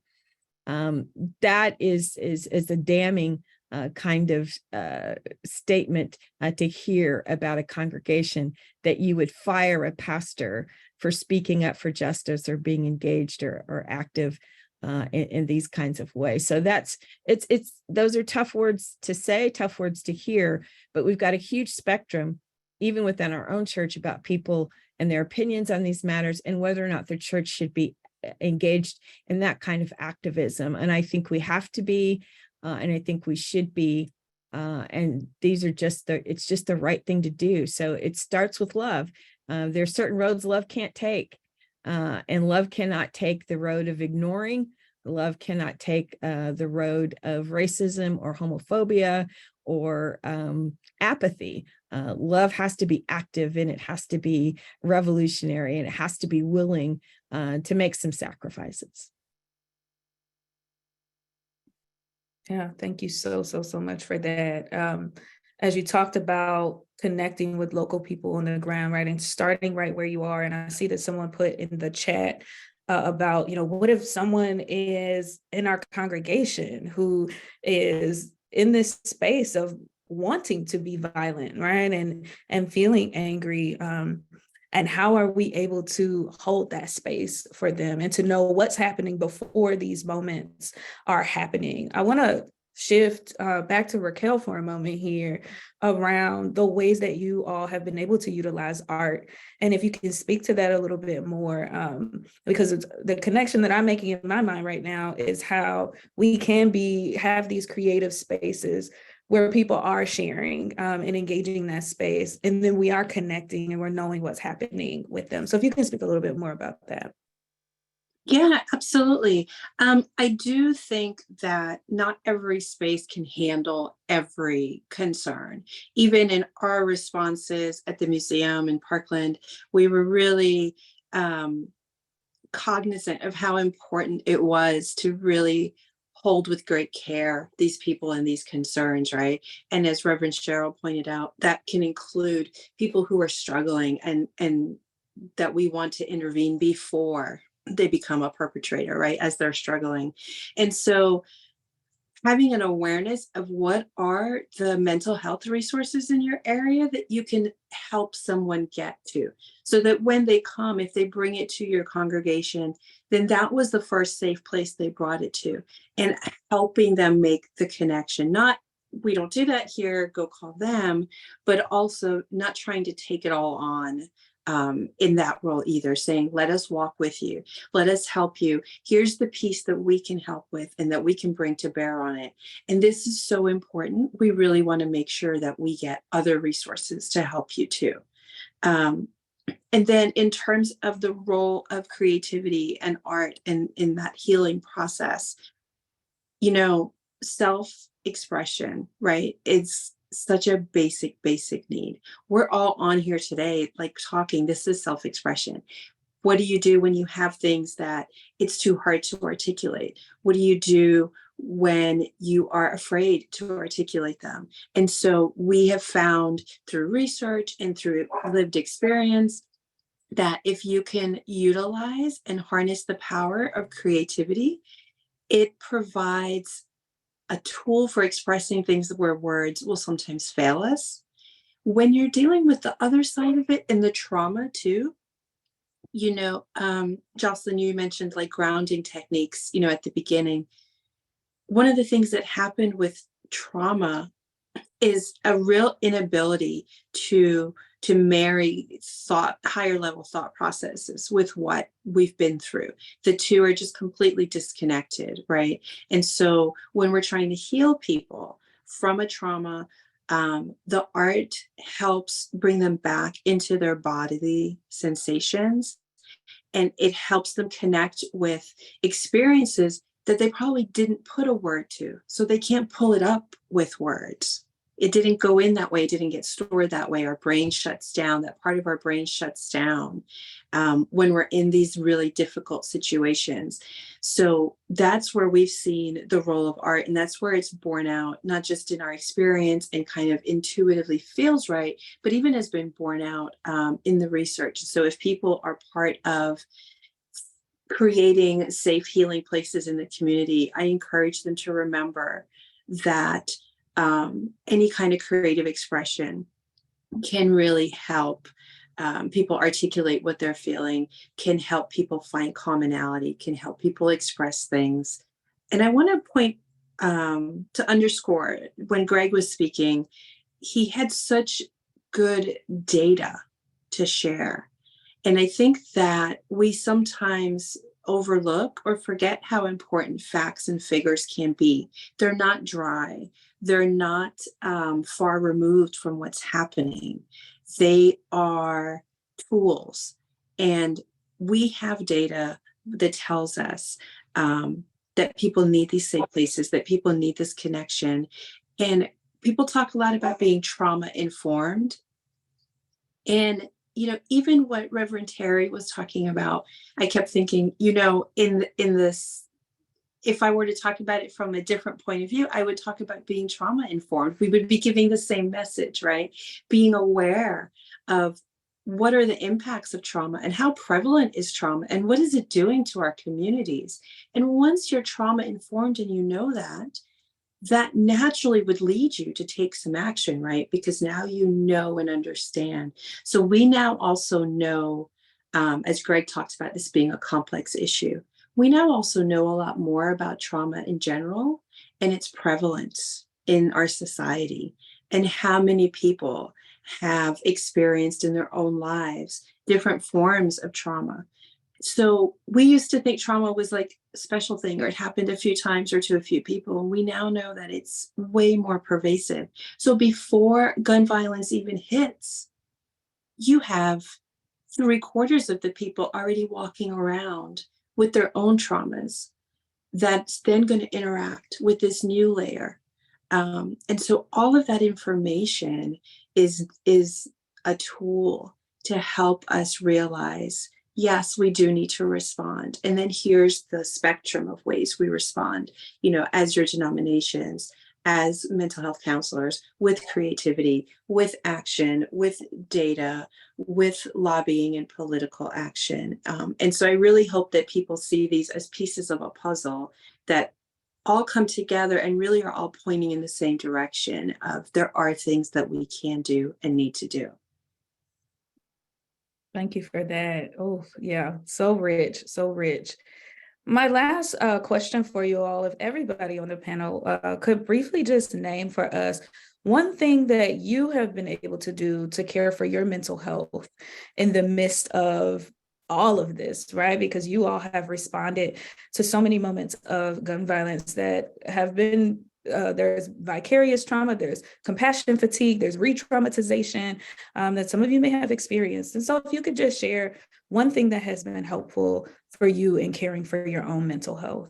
That is a damning kind of statement to hear about a congregation, that you would fire a pastor for speaking up for justice or being engaged or active in these kinds of ways. So those are tough words to say, tough words to hear, but we've got a huge spectrum, even within our own church, about people and their opinions on these matters and whether or not their church should be engaged in that kind of activism. And I think we have to be, and I think we should be, and these are it's just the right thing to do. So it starts with love. There are certain roads love can't take. And love cannot take the road of ignoring. Love cannot take the road of racism or homophobia or apathy. Love has to be active, and it has to be revolutionary, and it has to be willing to make some sacrifices. Yeah, thank you so much for that. As you talked about connecting with local people on the ground, right, and starting right where you are. And I see that someone put in the chat about, what if someone is in our congregation who is in this space of wanting to be violent, right, and feeling angry, and how are we able to hold that space for them and to know what's happening before these moments are happening? I want to shift back to Raquel for a moment here around the ways that you all have been able to utilize art. And if you can speak to that a little bit more, because it's the connection that I'm making in my mind right now is how we can have these creative spaces where people are sharing and engaging in that space. And then we are connecting and we're knowing what's happening with them. So if you can speak a little bit more about that. Yeah, absolutely. I do think that not every space can handle every concern. Even in our responses at the museum in Parkland, we were really cognizant of how important it was to really hold with great care these people and these concerns, right? And as Reverend Cheryl pointed out, that can include people who are struggling and that we want to intervene before they become a perpetrator, right, as they're struggling. And so having an awareness of what are the mental health resources in your area that you can help someone get to, so that when they come, if they bring it to your congregation, then that was the first safe place they brought it to, and helping them make the connection. Not, we don't do that here, go call them, but also not trying to take it all on in that role either, saying, let us walk with you, let us help you. Here's the piece that we can help with and that we can bring to bear on it. And this is so important. We really want to make sure that we get other resources to help you too. And then in terms of the role of creativity and art in that healing process, self-expression, right? It's such a basic need. We're all on here today, like talking, this is self-expression. What do you do when you have things that it's too hard to articulate? What do you do when you are afraid to articulate them? And so we have found through research and through lived experience that if you can utilize and harness the power of creativity, it provides a tool for expressing things where words will sometimes fail us. when you're dealing with the other side of it and the trauma too, Jocelyn, you mentioned like grounding techniques, at the beginning. One of the things that happened with trauma is a real inability to marry higher level thought processes with what we've been through. The two are just completely disconnected, right? And so when we're trying to heal people from a trauma, the art helps bring them back into their bodily sensations, and it helps them connect with experiences that they probably didn't put a word to. So they can't pull it up with words. It didn't go in that way. It didn't get stored that way. Our brain shuts down. That part of our brain shuts down when we're in these really difficult situations. So that's where we've seen the role of art. And that's where it's borne out, not just in our experience and kind of intuitively feels right, but even has been borne out in the research. So if people are part of creating safe healing places in the community, I encourage them to remember that any kind of creative expression can really help people articulate what they're feeling, can help people find commonality, can help people express things. And I want to point to underscore, when Greg was speaking, he had such good data to share. And I think that we sometimes overlook or forget how important facts and figures can be. They're not dry. They're not far removed from what's happening. They are tools. And we have data that tells us that people need these safe places, that people need this connection. And people talk a lot about being trauma informed. And even what Reverend Terry was talking about, I kept thinking, in this, if I were to talk about it from a different point of view, I would talk about being trauma informed. We would be giving the same message, right? Being aware of what are the impacts of trauma and how prevalent is trauma and what is it doing to our communities. And once you're trauma informed and you know that naturally would lead you to take some action, right? Because now you know and understand. So we now also know, as Greg talked about this being a complex issue, we now also know a lot more about trauma in general and its prevalence in our society, and how many people have experienced in their own lives different forms of trauma. So we used to think trauma was like a special thing, or it happened a few times or to a few people. And we now know that it's way more pervasive. So before gun violence even hits, you have 3/4 of the people already walking around with their own traumas that's then going to interact with this new layer. And so all of that information is a tool to help us realize, yes, we do need to respond. And then here's the spectrum of ways we respond, as your denominations, as mental health counselors, with creativity, with action, with data, with lobbying and political action. And so I really hope that people see these as pieces of a puzzle that all come together and really are all pointing in the same direction of there are things that we can do and need to do. Thank you for that. Oh, yeah, so rich, so rich. My last question for you all, if everybody on the panel could briefly just name for us one thing that you have been able to do to care for your mental health in the midst of all of this, right? Because you all have responded to so many moments of gun violence that have been there's vicarious trauma, there's compassion fatigue, there's re-traumatization that some of you may have experienced. And so if you could just share one thing that has been helpful for you in caring for your own mental health.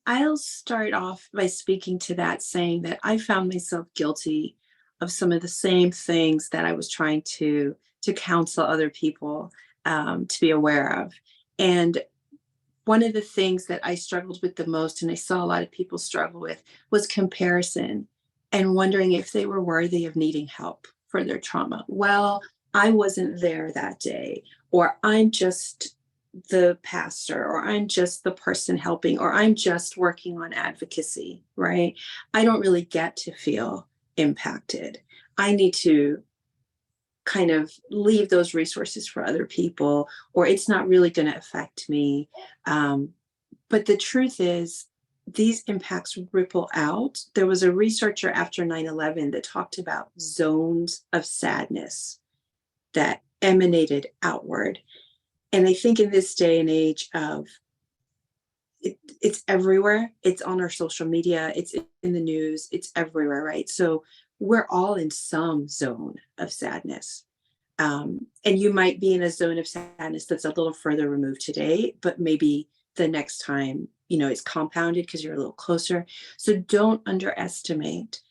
I'll start off by speaking to that, saying that I found myself guilty of some of the same things that I was trying to counsel other people to be aware of. And one of the things that I struggled with the most, and I saw a lot of people struggle with, was comparison and wondering if they were worthy of needing help for their trauma. Well, I wasn't there that day, or I'm just the pastor, or I'm just the person helping, or I'm just working on advocacy, right? I don't really get to feel impacted. I need to kind of leave those resources for other people, or it's not really going to affect me. But the truth is, these impacts ripple out. There was a researcher after 9/11 that talked about zones of sadness that emanated outward. And I think in this day and age of it's everywhere. It's on our social media. It's in the news. It's everywhere, right? So we're all in some zone of sadness. And you might be in a zone of sadness that's a little further removed today, but maybe the next time, it's compounded because you're a little closer. So don't underestimate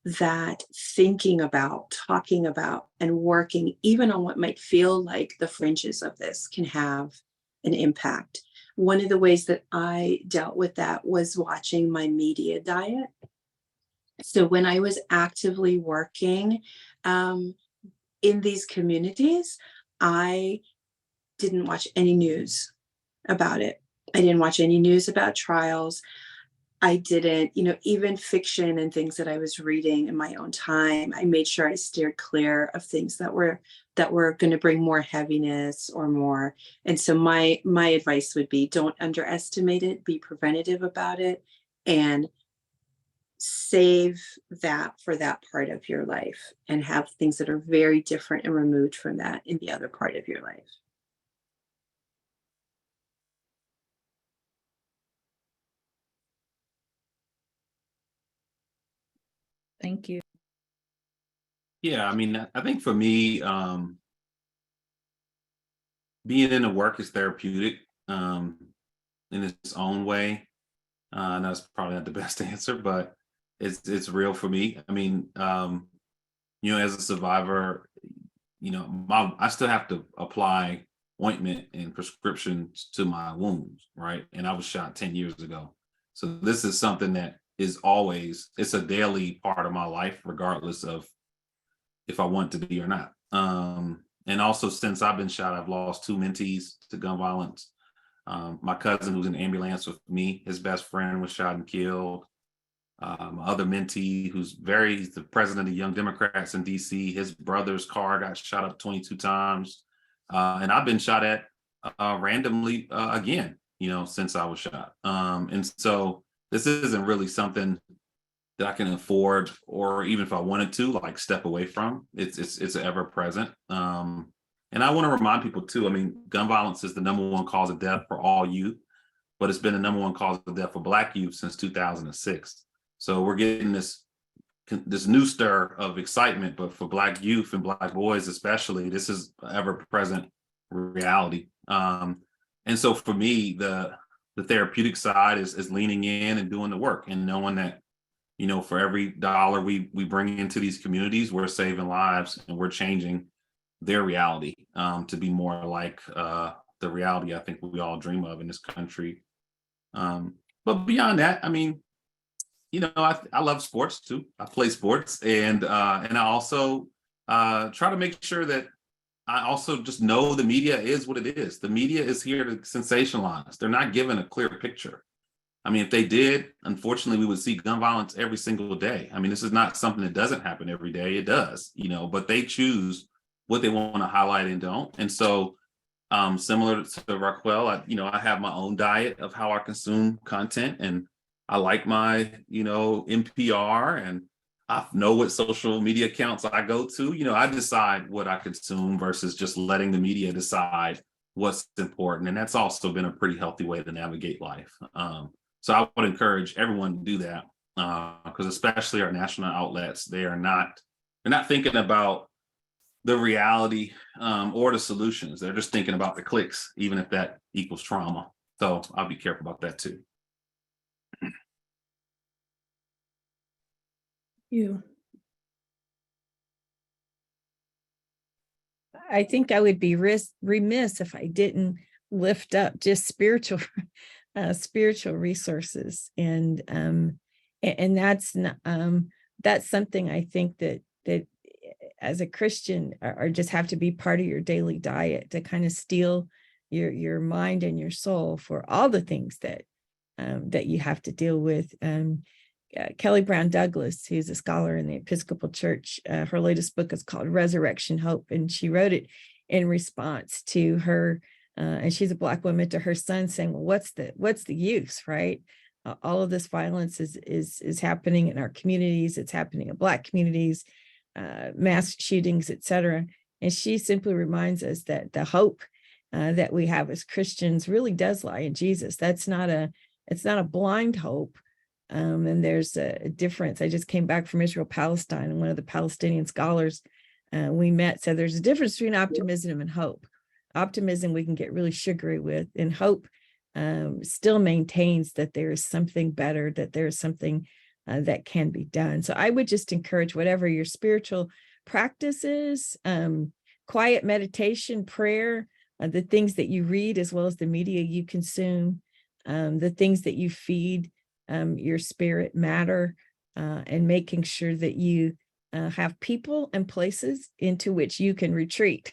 that thinking about, talking about, and working even on what might feel like the fringes of this can have an impact. One of the ways that I dealt with that was watching my media diet. So when I was actively working in these communities, I didn't watch any news about it. I didn't watch any news about trials. I didn't, even fiction and things that I was reading in my own time, I made sure I steered clear of things that were going to bring more heaviness or more. And so my advice would be, don't underestimate it, be preventative about it, and save that for that part of your life, and have things that are very different and removed from that in the other part of your life. Thank you. Yeah, I mean, I think for me, being in the work is therapeutic in its own way. I know it's probably not the best answer, but it's real for me. I mean, as a survivor, I still have to apply ointment and prescriptions to my wounds, right? And I was shot 10 years ago. So this is something that is always, it's a daily part of my life, regardless of if I want to be or not. And also, since I've been shot, I've lost 2 mentees to gun violence. My cousin, who's in the ambulance with me, his best friend was shot and killed. My other mentee, he's the president of Young Democrats in DC, his brother's car got shot up 22 times. And I've been shot at randomly again, since I was shot. And so this isn't really something that I can afford, or even if I wanted to, like, step away from. It's ever present. And I want to remind people too, I mean, gun violence is the #1 cause of death for all youth, but it's been the #1 cause of death for Black youth since 2006. So we're getting this new stir of excitement, but for Black youth and Black boys especially, this is ever present reality. And so for me, the therapeutic side is leaning in and doing the work, and knowing that, for every dollar we bring into these communities, we're saving lives and we're changing their reality to be more like the reality I think we all dream of in this country. But beyond that, I mean, I love sports too. I play sports, and I also try to make sure that I also just know the media is what it is. The media is here to sensationalize. They're not giving a clear picture. I mean, if they did, unfortunately, we would see gun violence every single day. I mean, this is not something that doesn't happen every day. It does, but they choose what they want to highlight and don't. And so, similar to Raquel, I have my own diet of how I consume content, and I like my, NPR, and I know what social media accounts I go to. I decide what I consume versus just letting the media decide what's important. And that's also been a pretty healthy way to navigate life. So I would encourage everyone to do that, because especially our national outlets, they're not thinking about the reality or the solutions. They're just thinking about the clicks, even if that equals trauma. So I'll be careful about that too. You. I think I would be remiss if I didn't lift up just spiritual resources, and that's something I think that as a Christian, or just have to be part of your daily diet, to kind of steal your mind and your soul for all the things that that you have to deal with. Kelly Brown Douglas, who's a scholar in the Episcopal Church, her latest book is called Resurrection Hope, and she wrote it in response to her, and she's a Black woman, to her son saying, well, what's the use, right? All of this violence is happening in our communities. It's happening in Black communities, mass shootings, et cetera. And she simply reminds us that the hope that we have as Christians really does lie in Jesus. It's not a blind hope. And there's a difference. I just came back from Israel, Palestine, and one of the Palestinian scholars we met said there's a difference between optimism and hope. Optimism we can get really sugary with, and hope still maintains that there is something better, that there is something that can be done. So I would just encourage, whatever your spiritual practice is, quiet meditation, prayer, the things that you read, as well as the media you consume, the things that you feed your spirit matter, and making sure that you have people and places into which you can retreat,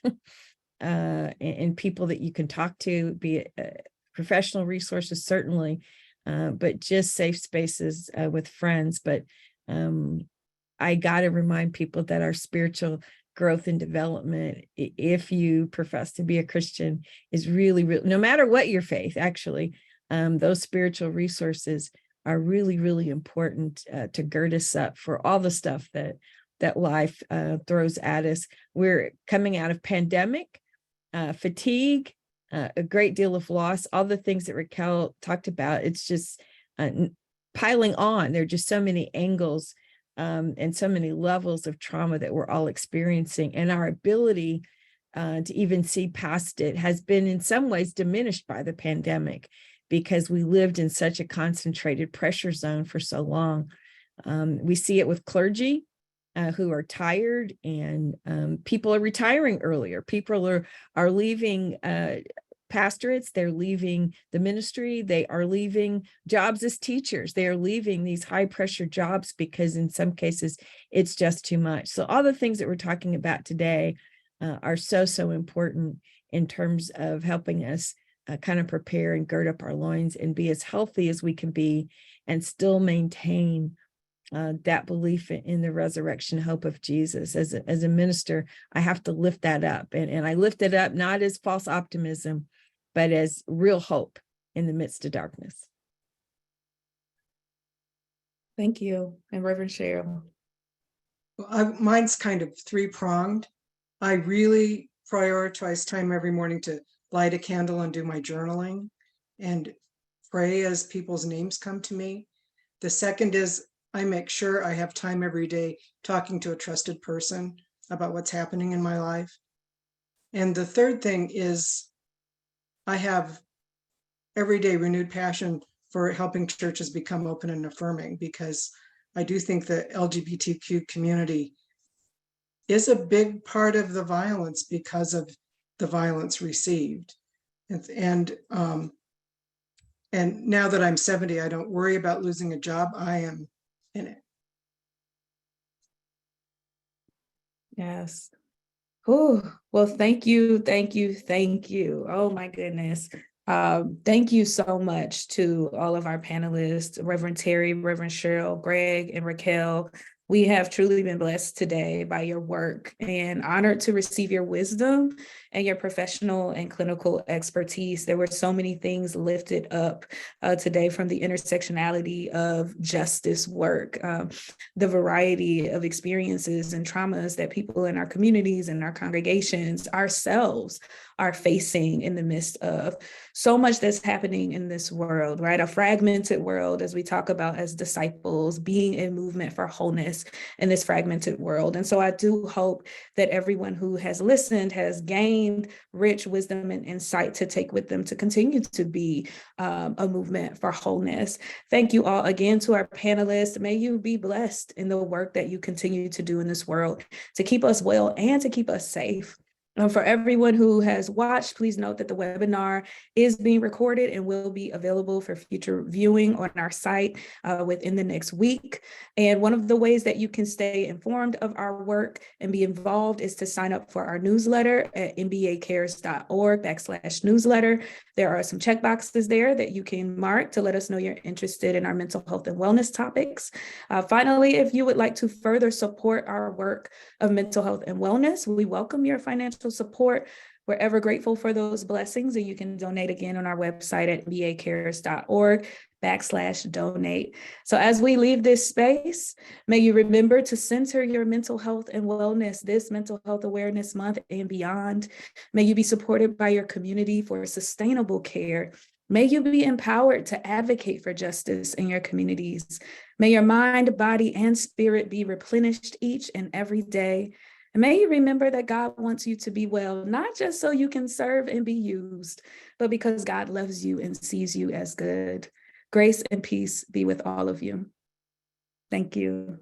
and people that you can talk to, be it professional resources, certainly, but just safe spaces with friends. But I got to remind people that our spiritual growth and development, if you profess to be a Christian, is really, no matter what your faith, actually, those spiritual resources are really, really important to gird us up for all the stuff that life throws at us. We're coming out of pandemic, fatigue, a great deal of loss, all the things that Raquel talked about. It's just piling on. There are just so many angles and so many levels of trauma that we're all experiencing. And our ability to even see past it has been in some ways diminished by the pandemic, because we lived in such a concentrated pressure zone for so long. We see it with clergy who are tired, and people are retiring earlier. People are leaving pastorates, they're leaving the ministry, they are leaving jobs as teachers, they are leaving these high pressure jobs because in some cases it's just too much. So all the things that we're talking about today are so important in terms of helping us kind of prepare and gird up our loins and be as healthy as we can be, and still maintain that belief in the resurrection hope of Jesus. As a minister, I have to lift that up, and I lift it up not as false optimism, but as real hope in the midst of darkness. Thank you. And Reverend Cheryl. Mine's kind of three-pronged. I really prioritize time every morning to light a candle and do my journaling and pray as people's names come to me. The second is I make sure I have time every day talking to a trusted person about what's happening in my life. And the third thing is I have everyday renewed passion for helping churches become open and affirming, because I do think the LGBTQ community is a big part of the violence because of the violence received. And now that I'm 70, I don't worry about losing a job. I am in it. Yes. Oh, well, thank you. Oh my goodness. Thank you so much to all of our panelists, Reverend Terry, Reverend Cheryl, Greg, and Raquel. We have truly been blessed today by your work and honored to receive your wisdom and your professional and clinical expertise. There were so many things lifted up today, from the intersectionality of justice work, the variety of experiences and traumas that people in our communities and our congregations, ourselves, are facing in the midst of so much that's happening in this world, right? A fragmented world, as we talk about as disciples, being in movement for wholeness in this fragmented world. And so I do hope that everyone who has listened has gained rich wisdom and insight to take with them to continue to be a movement for wholeness. Thank you all again to our panelists. May you be blessed in the work that you continue to do in this world to keep us well and to keep us safe. For everyone who has watched, please note that the webinar is being recorded and will be available for future viewing on our site within the next week. And one of the ways that you can stay informed of our work and be involved is to sign up for our newsletter at nbacares.org/newsletter. There are some check boxes there that you can mark to let us know you're interested in our mental health and wellness topics. Finally, if you would like to further support our work of mental health and wellness, we welcome your financial support. We're ever grateful for those blessings, and you can donate again on our website at nbacares.org/donate. So as we leave this space, may you remember to center your mental health and wellness this Mental Health Awareness Month and beyond. May you be supported by your community for sustainable care. May you be empowered to advocate for justice in your communities. May your mind, body, and spirit be replenished each and every day. And may you remember that God wants you to be well, not just so you can serve and be used, but because God loves you and sees you as good. Grace and peace be with all of you. Thank you.